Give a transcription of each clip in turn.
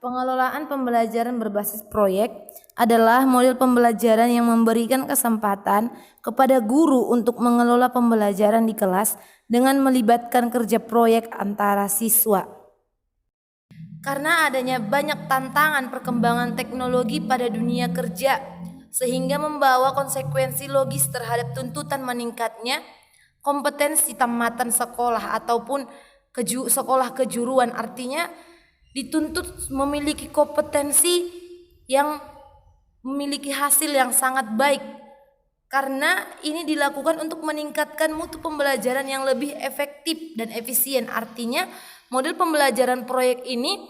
Pengelolaan pembelajaran berbasis proyek adalah model pembelajaran yang memberikan kesempatan kepada guru untuk mengelola pembelajaran di kelas dengan melibatkan kerja proyek antara siswa. Karena adanya banyak tantangan perkembangan teknologi pada dunia kerja, sehingga membawa konsekuensi logis terhadap tuntutan meningkatnya kompetensi tamatan sekolah ataupun sekolah kejuruan, artinya dituntut memiliki kompetensi yang memiliki hasil yang sangat baik, karena ini dilakukan untuk meningkatkan mutu pembelajaran yang lebih efektif dan efisien. Artinya model pembelajaran proyek ini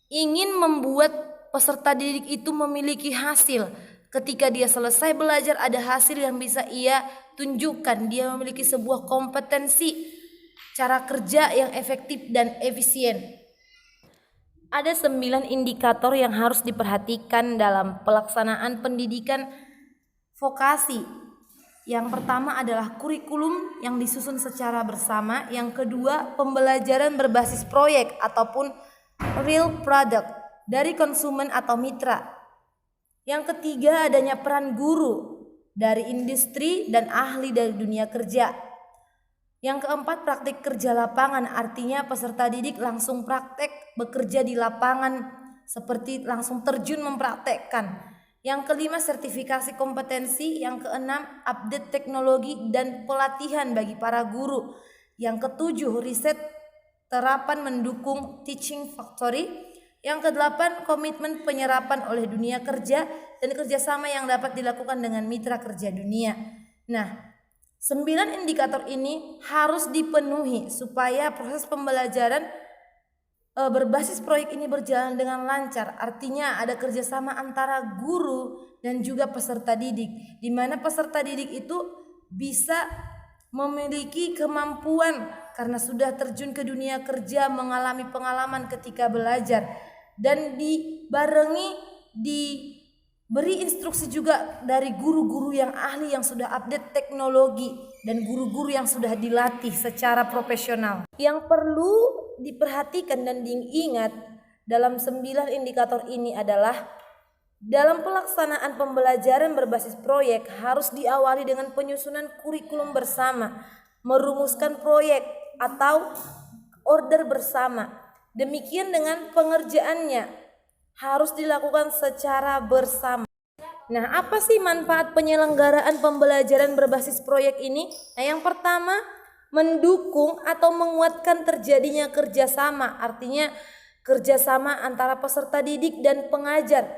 ingin membuat peserta didik itu memiliki hasil. Ketika dia selesai belajar, ada hasil yang bisa ia tunjukkan. Dia memiliki sebuah kompetensi cara kerja yang efektif dan efisien. Ada 9 indikator yang harus diperhatikan dalam pelaksanaan pendidikan vokasi. Yang pertama adalah kurikulum yang disusun secara bersama. Yang kedua, pembelajaran berbasis proyek ataupun real product dari konsumen atau mitra. Yang ketiga, adanya peran guru dari industri dan ahli dari dunia kerja. Yang keempat, praktik kerja lapangan, artinya peserta didik langsung praktek bekerja di lapangan, seperti langsung terjun mempraktekkan. Yang kelima, sertifikasi kompetensi. Yang keenam, update teknologi dan pelatihan bagi para guru. Yang ketujuh, riset terapan mendukung teaching factory. Yang kedelapan, komitmen penyerapan oleh dunia kerja dan kerjasama yang dapat dilakukan dengan mitra kerja dunia. Nah, 9 indikator ini harus dipenuhi supaya proses pembelajaran berbasis proyek ini berjalan dengan lancar. Artinya ada kerjasama antara guru dan juga peserta didik, di mana peserta didik itu bisa memiliki kemampuan karena sudah terjun ke dunia kerja, mengalami pengalaman ketika belajar, dan diberi instruksi juga dari guru-guru yang ahli yang sudah update teknologi dan guru-guru yang sudah dilatih secara profesional. Yang perlu diperhatikan dan diingat dalam 9 indikator ini adalah dalam pelaksanaan pembelajaran berbasis proyek harus diawali dengan penyusunan kurikulum bersama, merumuskan proyek atau order bersama. Demikian dengan pengerjaannya harus dilakukan secara bersama. Nah, apa sih manfaat penyelenggaraan pembelajaran berbasis proyek ini? Nah, yang pertama, mendukung atau menguatkan terjadinya kerjasama, artinya kerjasama antara peserta didik dan pengajar.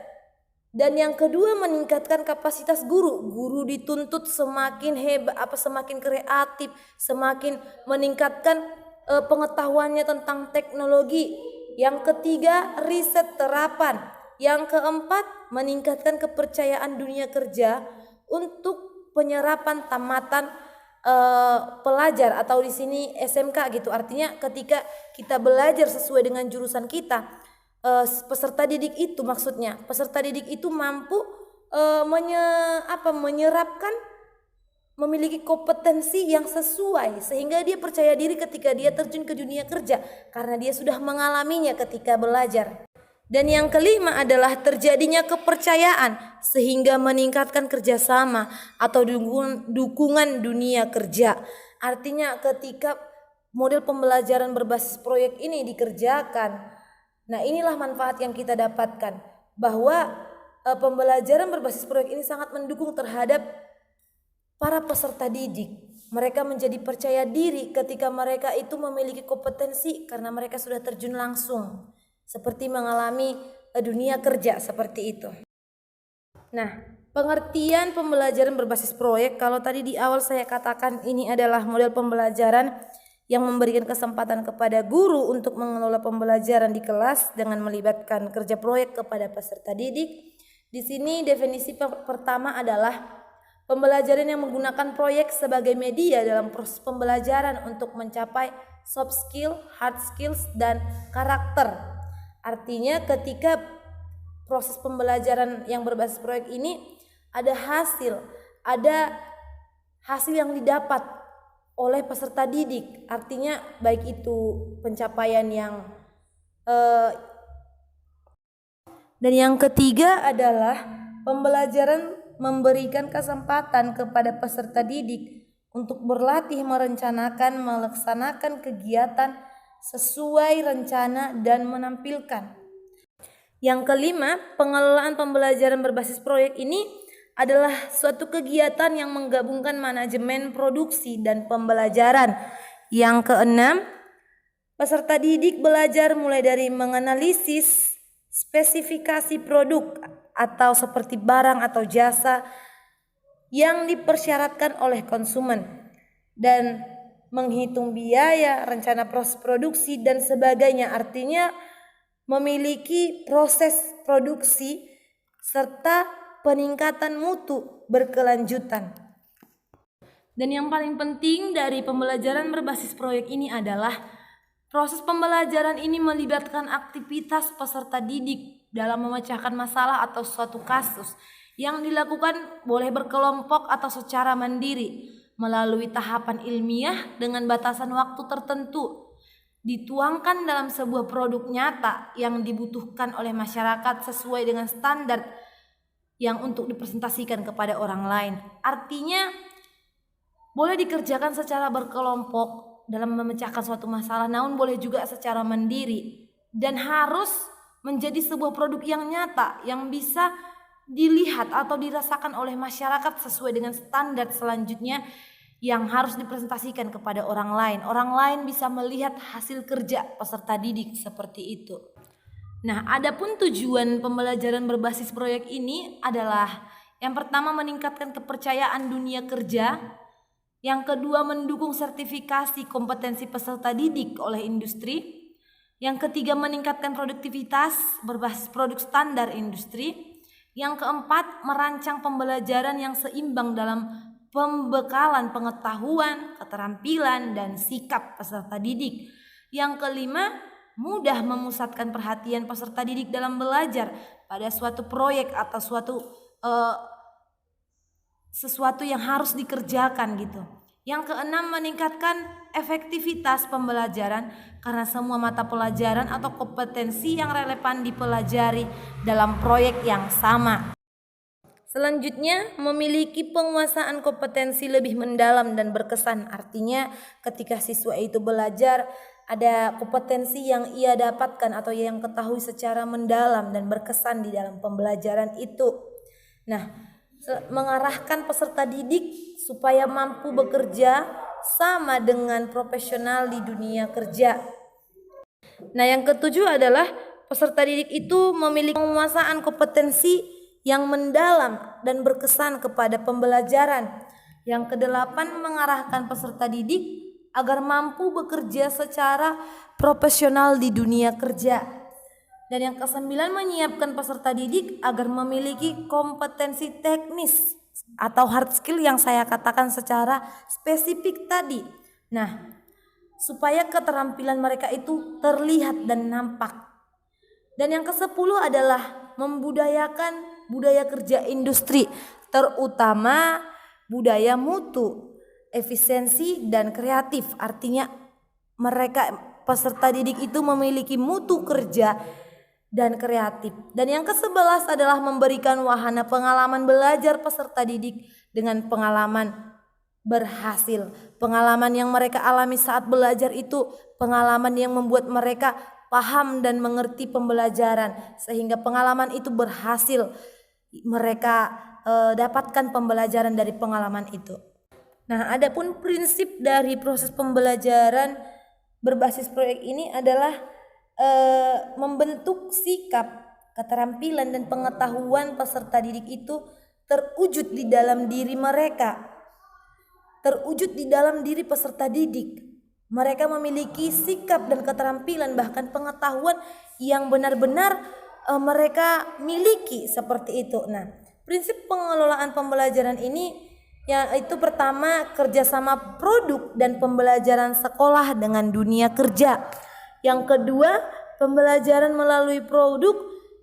Dan yang kedua, meningkatkan kapasitas guru. Guru dituntut semakin hebat, semakin kreatif, semakin meningkatkan pengetahuannya tentang teknologi. Yang ketiga, riset terapan. Yang keempat, meningkatkan kepercayaan dunia kerja untuk penyerapan tamatan pelajar atau di sini SMK gitu. Artinya ketika kita belajar sesuai dengan jurusan kita, peserta didik itu mampu menyerapkan, memiliki kompetensi yang sesuai sehingga dia percaya diri ketika dia terjun ke dunia kerja karena dia sudah mengalaminya ketika belajar. Dan yang kelima adalah terjadinya kepercayaan sehingga meningkatkan kerjasama atau dukungan dunia kerja. Artinya ketika model pembelajaran berbasis proyek ini dikerjakan, nah inilah manfaat yang kita dapatkan, bahwa pembelajaran berbasis proyek ini sangat mendukung terhadap para peserta didik. Mereka menjadi percaya diri ketika mereka itu memiliki kompetensi karena mereka sudah terjun langsung seperti mengalami dunia kerja seperti itu. Nah, pengertian pembelajaran berbasis proyek, kalau tadi di awal saya katakan ini adalah model pembelajaran yang memberikan kesempatan kepada guru untuk mengelola pembelajaran di kelas dengan melibatkan kerja proyek kepada peserta didik. Di sini definisi pertama adalah pembelajaran yang menggunakan proyek sebagai media dalam proses pembelajaran untuk mencapai soft skill, hard skills, dan karakter. Artinya ketika proses pembelajaran yang berbasis proyek ini ada hasil yang didapat oleh peserta didik. Artinya baik itu pencapaian yang Dan yang ketiga adalah pembelajaran memberikan kesempatan kepada peserta didik untuk berlatih merencanakan, melaksanakan kegiatan sesuai rencana dan menampilkan. Yang kelima, pengelolaan pembelajaran berbasis proyek ini adalah suatu kegiatan yang menggabungkan manajemen produksi dan pembelajaran. Yang keenam, peserta didik belajar mulai dari menganalisis spesifikasi produk atau seperti barang atau jasa yang dipersyaratkan oleh konsumen dan menghitung biaya, rencana proses produksi dan sebagainya. Artinya memiliki proses produksi serta peningkatan mutu berkelanjutan. Dan yang paling penting dari pembelajaran berbasis proyek ini adalah proses pembelajaran ini melibatkan aktivitas peserta didik dalam memecahkan masalah atau suatu kasus yang dilakukan boleh berkelompok atau secara mandiri melalui tahapan ilmiah dengan batasan waktu tertentu, dituangkan dalam sebuah produk nyata yang dibutuhkan oleh masyarakat sesuai dengan standar yang untuk dipresentasikan kepada orang lain. Artinya boleh dikerjakan secara berkelompok dalam memecahkan suatu masalah, namun boleh juga secara mandiri dan harus menjadi sebuah produk yang nyata yang bisa dilihat atau dirasakan oleh masyarakat sesuai dengan standar selanjutnya yang harus dipresentasikan kepada orang lain. Orang lain bisa melihat hasil kerja peserta didik seperti itu. Nah, adapun tujuan pembelajaran berbasis proyek ini adalah yang pertama meningkatkan kepercayaan dunia kerja, yang kedua mendukung sertifikasi kompetensi peserta didik oleh industri, yang ketiga meningkatkan produktivitas berbasis produk standar industri, yang keempat merancang pembelajaran yang seimbang dalam pembekalan pengetahuan, keterampilan, dan sikap peserta didik. Yang kelima, mudah memusatkan perhatian peserta didik dalam belajar pada suatu proyek atau sesuatu yang harus dikerjakan gitu. Yang keenam, meningkatkan efektivitas pembelajaran karena semua mata pelajaran atau kompetensi yang relevan dipelajari dalam proyek yang sama. Selanjutnya, memiliki penguasaan kompetensi lebih mendalam dan berkesan. Artinya ketika siswa itu belajar, ada kompetensi yang ia dapatkan atau yang ketahui secara mendalam dan berkesan di dalam pembelajaran itu. Nah, mengarahkan peserta didik supaya mampu bekerja sama dengan profesional di dunia kerja. Nah, yang ketujuh adalah peserta didik itu memiliki penguasaan kompetensi yang mendalam dan berkesan kepada pembelajaran. Yang kedelapan, mengarahkan peserta didik agar mampu bekerja secara profesional di dunia kerja. Dan yang kesembilan, menyiapkan peserta didik agar memiliki kompetensi teknis atau hard skill yang saya katakan secara spesifik tadi. Nah, supaya keterampilan mereka itu terlihat dan nampak. Dan yang kesepuluh adalah membudayakan budaya kerja industri, terutama budaya mutu, efisiensi, dan kreatif. Artinya mereka peserta didik itu memiliki mutu kerja dan kreatif. Dan yang ke-11 adalah memberikan wahana pengalaman belajar peserta didik dengan pengalaman berhasil. Pengalaman yang mereka alami saat belajar itu pengalaman yang membuat mereka paham dan mengerti pembelajaran, sehingga pengalaman itu berhasil mereka dapatkan pembelajaran dari pengalaman itu. Nah, adapun prinsip dari proses pembelajaran berbasis proyek ini adalah membentuk sikap, keterampilan, dan pengetahuan peserta didik itu terwujud di dalam diri mereka, terwujud di dalam diri peserta didik. Mereka memiliki sikap dan keterampilan bahkan pengetahuan yang benar-benar mereka miliki seperti itu. Nah, prinsip pengelolaan pembelajaran ini yaitu pertama, kerjasama produk dan pembelajaran sekolah dengan dunia kerja. Yang kedua, pembelajaran melalui produk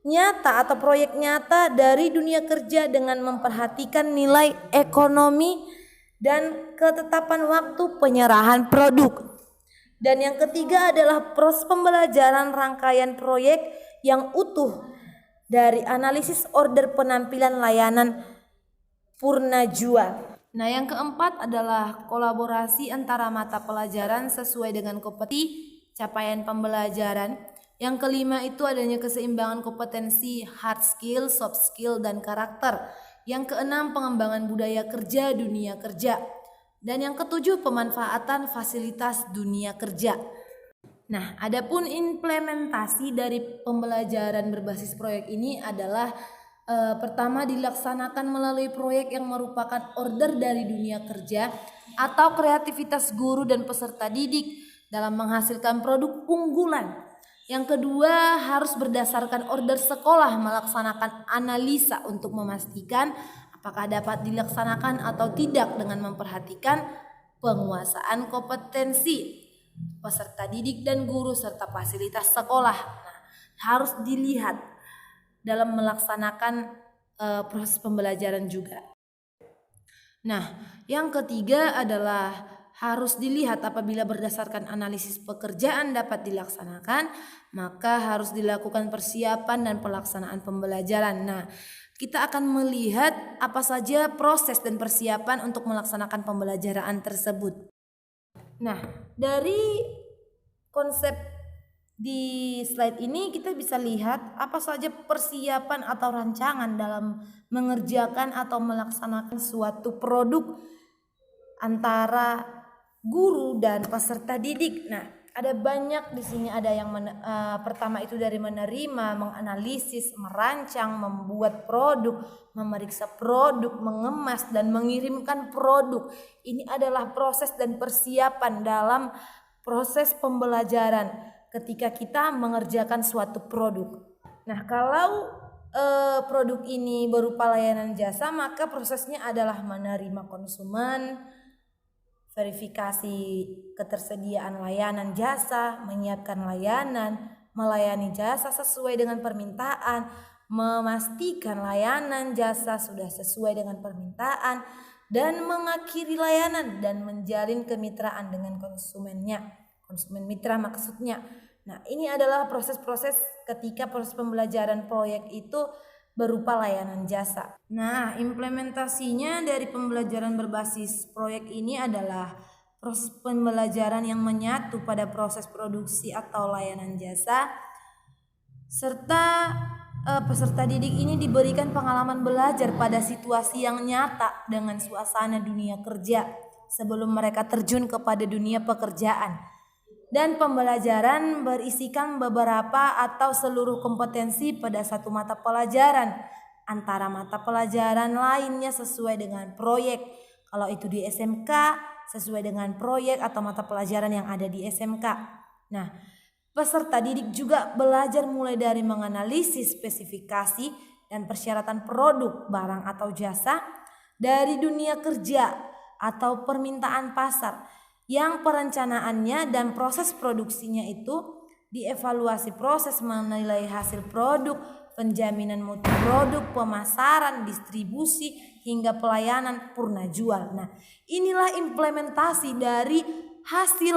nyata atau proyek nyata dari dunia kerja dengan memperhatikan nilai ekonomi dan ketetapan waktu penyerahan produk. Dan yang ketiga adalah proses pembelajaran rangkaian proyek yang utuh dari analisis order penampilan layanan purna jual. Nah, yang keempat adalah kolaborasi antara mata pelajaran sesuai dengan kompetensi capaian pembelajaran. Yang kelima itu adanya keseimbangan kompetensi hard skill, soft skill, dan karakter. Yang keenam pengembangan budaya kerja dunia kerja. Dan yang ketujuh pemanfaatan fasilitas dunia kerja. Nah, adapun implementasi dari pembelajaran berbasis proyek ini adalah pertama dilaksanakan melalui proyek yang merupakan order dari dunia kerja atau kreativitas guru dan peserta didik dalam menghasilkan produk unggulan. Yang kedua harus berdasarkan order sekolah melaksanakan analisa untuk memastikan apakah dapat dilaksanakan atau tidak dengan memperhatikan penguasaan kompetensi peserta didik dan guru serta fasilitas sekolah. Nah, harus dilihat dalam melaksanakan proses pembelajaran juga. Nah, yang ketiga adalah harus dilihat apabila berdasarkan analisis pekerjaan dapat dilaksanakan, maka harus dilakukan persiapan dan pelaksanaan pembelajaran. Nah, kita akan melihat apa saja proses dan persiapan untuk melaksanakan pembelajaran tersebut. Nah, dari konsep di slide ini kita bisa lihat apa saja persiapan atau rancangan dalam mengerjakan atau melaksanakan suatu produk antara guru dan peserta didik. Nah, ada banyak di sini, ada yang pertama itu dari menerima, menganalisis, merancang, membuat produk, memeriksa produk, mengemas dan mengirimkan produk. Ini adalah proses dan persiapan dalam proses pembelajaran ketika kita mengerjakan suatu produk. Nah, kalau produk ini berupa layanan jasa, maka prosesnya adalah menerima konsumen, verifikasi ketersediaan layanan jasa, menyiapkan layanan, melayani jasa sesuai dengan permintaan, memastikan layanan jasa sudah sesuai dengan permintaan, dan mengakhiri layanan dan menjalin kemitraan dengan konsumennya, konsumen mitra maksudnya. Nah, ini adalah proses-proses ketika proses pembelajaran proyek itu berupa layanan jasa. Nah, implementasinya dari pembelajaran berbasis proyek ini adalah proses pembelajaran yang menyatu pada proses produksi atau layanan jasa, serta peserta didik ini diberikan pengalaman belajar pada situasi yang nyata dengan suasana dunia kerja sebelum mereka terjun kepada dunia pekerjaan. Dan pembelajaran berisikan beberapa atau seluruh kompetensi pada satu mata pelajaran antara mata pelajaran lainnya sesuai dengan proyek. Kalau itu di SMK sesuai dengan proyek atau mata pelajaran yang ada di SMK. Nah, peserta didik juga belajar mulai dari menganalisis spesifikasi dan persyaratan produk, barang atau jasa dari dunia kerja atau permintaan pasar, yang perencanaannya dan proses produksinya itu dievaluasi proses menilai hasil produk, penjaminan mutu produk, pemasaran, distribusi, hingga pelayanan purna jual. Nah, inilah implementasi dari hasil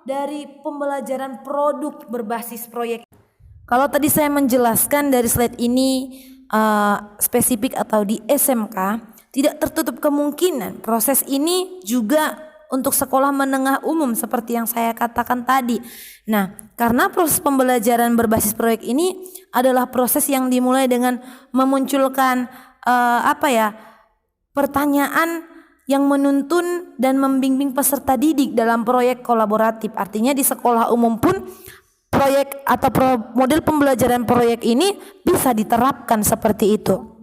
dari pembelajaran produk berbasis proyek. Kalau tadi saya menjelaskan dari slide ini spesifik atau di SMK, tidak tertutup kemungkinan proses ini juga untuk sekolah menengah umum seperti yang saya katakan tadi. Nah, karena proses pembelajaran berbasis proyek ini adalah proses yang dimulai dengan memunculkan pertanyaan yang menuntun dan membimbing peserta didik dalam proyek kolaboratif. Artinya di sekolah umum pun proyek atau model pembelajaran proyek ini bisa diterapkan seperti itu.